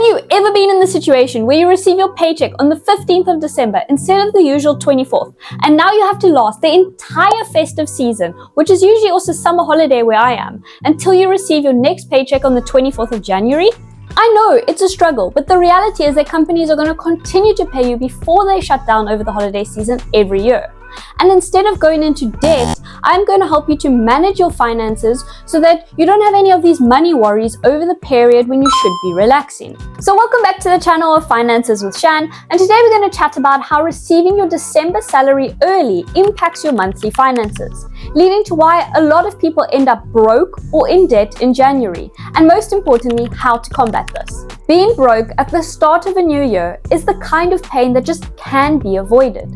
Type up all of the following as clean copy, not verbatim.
you ever been in the situation where you receive your paycheck on the 15th of December instead of the usual 24th, and now you have to last the entire festive season, which is usually also summer holiday where I am, until you receive your next paycheck on the 24th of January? I know it's a struggle, but the reality is that companies are going to continue to pay you before they shut down over the holiday season every year. And instead of going into debt, I'm going to help you to manage your finances so that you don't have any of these money worries over the period when you should be relaxing. So welcome back to the channel of Finances with Shan, and today we're going to chat about how receiving your December salary early impacts your monthly finances, leading to why a lot of people end up broke or in debt in January, and most importantly, how to combat this. Being broke at the start of a new year is the kind of pain that just can be avoided.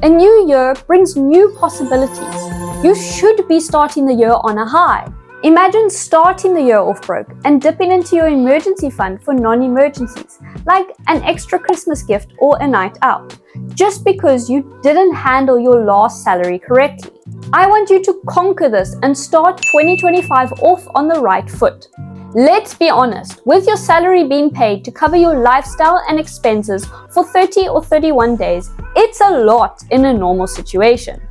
A new year brings new possibilities. You should be starting the year on a high. Imagine starting the year off broke and dipping into your emergency fund for non-emergencies, like an extra Christmas gift or a night out, just because you didn't handle your last salary correctly. I want you to conquer this and start 2025 off on the right foot. Let's be honest, with your salary being paid to cover your lifestyle and expenses for 30 or 31 days, it's a lot in a normal situation.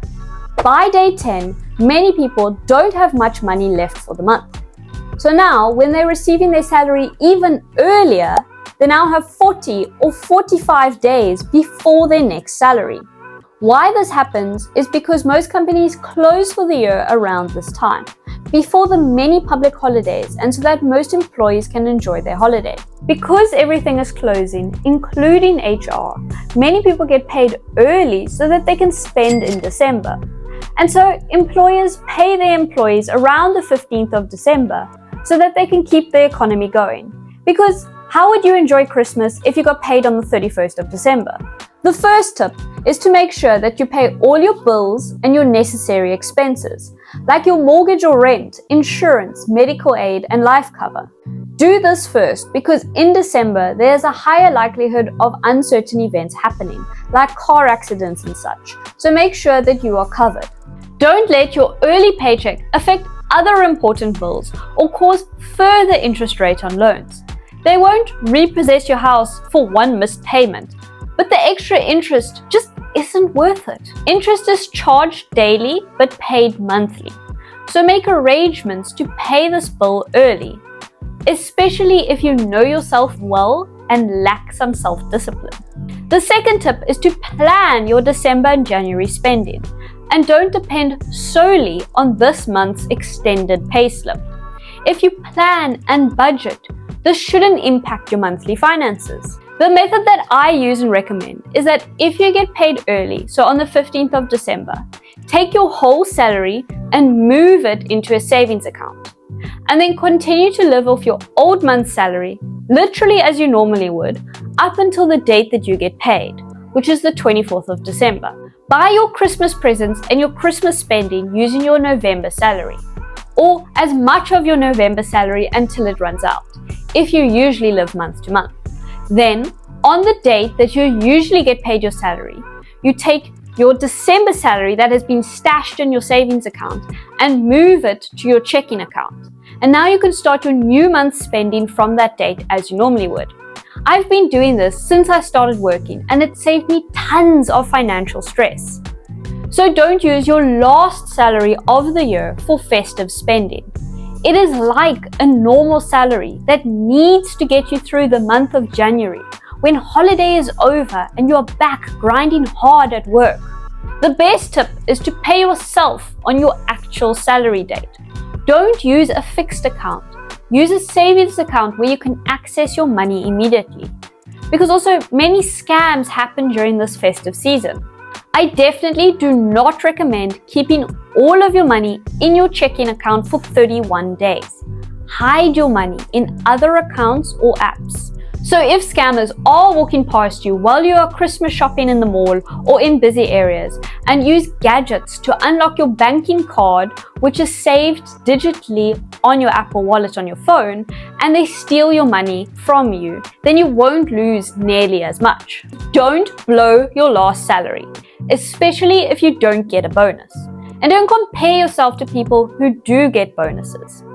By day 10, many people don't have much money left for the month. So now, when they're receiving their salary even earlier, they now have 40 or 45 days before their next salary. Why this happens is because most companies close for the year around this time, before the many public holidays, and so that most employees can enjoy their holiday. Because everything is closing, including HR, many people get paid early so that they can spend in December. And so employers pay their employees around the 15th of December so that they can keep the economy going. Because how would you enjoy Christmas if you got paid on the 31st of December? The first tip is to make sure that you pay all your bills and your necessary expenses, like your mortgage or rent, insurance, medical aid, and life cover. Do this first because in December, there's a higher likelihood of uncertain events happening, like car accidents and such, so make sure that you are covered. Don't let your early paycheck affect other important bills or cause further interest rate on loans. They won't repossess your house for one missed payment, but the extra interest just isn't worth it. Interest is charged daily but paid monthly. So make arrangements to pay this bill early, especially if you know yourself well and lack some self-discipline. The second tip is to plan your December and January spending, and don't depend solely on this month's extended payslip. If you plan and budget, this shouldn't impact your monthly finances. The method that I use and recommend is that if you get paid early, so on the 15th of December, take your whole salary and move it into a savings account. And then continue to live off your old month's salary, literally as you normally would, up until the date that you get paid, which is the 24th of December. Buy your Christmas presents and your Christmas spending using your November salary, or as much of your November salary until it runs out, if you usually live month to month. Then, on the date that you usually get paid your salary, you take your December salary that has been stashed in your savings account and move it to your checking account. And now you can start your new month's spending from that date as you normally would. I've been doing this since I started working, and it saved me tons of financial stress. So don't use your last salary of the year for festive spending. It is like a normal salary that needs to get you through the month of January, when holiday is over and you're back grinding hard at work. The best tip is to pay yourself on your actual salary date. Don't use a fixed account. Use a savings account where you can access your money immediately. Because also many scams happen during this festive season. I definitely do not recommend keeping all of your money in your checking account for 31 days. Hide your money in other accounts or apps. So if scammers are walking past you while you are Christmas shopping in the mall or in busy areas, and use gadgets to unlock your banking card, which is saved digitally on your Apple Wallet on your phone, and they steal your money from you, then you won't lose nearly as much. Don't blow your last salary, especially if you don't get a bonus. And don't compare yourself to people who do get bonuses.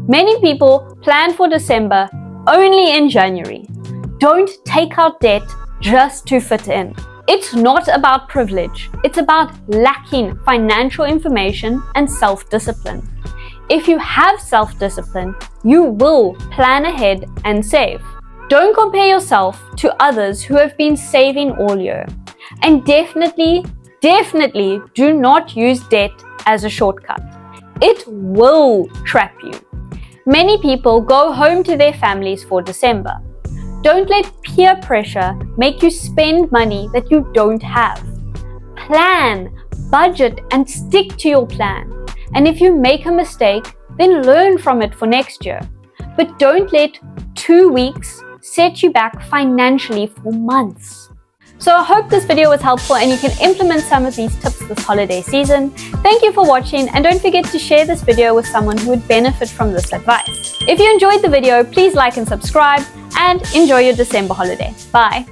Many people plan for December only in January. Don't take out debt just to fit in. It's not about privilege. It's about lacking financial information and self-discipline. If you have self-discipline, you will plan ahead and save. Don't compare yourself to others who have been saving all year. And definitely do not use debt as a shortcut. It will trap you. Many people go home to their families for December. Don't let peer pressure make you spend money that you don't have. Plan, budget, and stick to your plan. And if you make a mistake, then learn from it for next year. But don't let 2 weeks set you back financially for months. So I hope this video was helpful and you can implement some of these tips this holiday season. Thank you for watching, and don't forget to share this video with someone who would benefit from this advice. If you enjoyed the video, please like and subscribe, and enjoy your December holiday. Bye.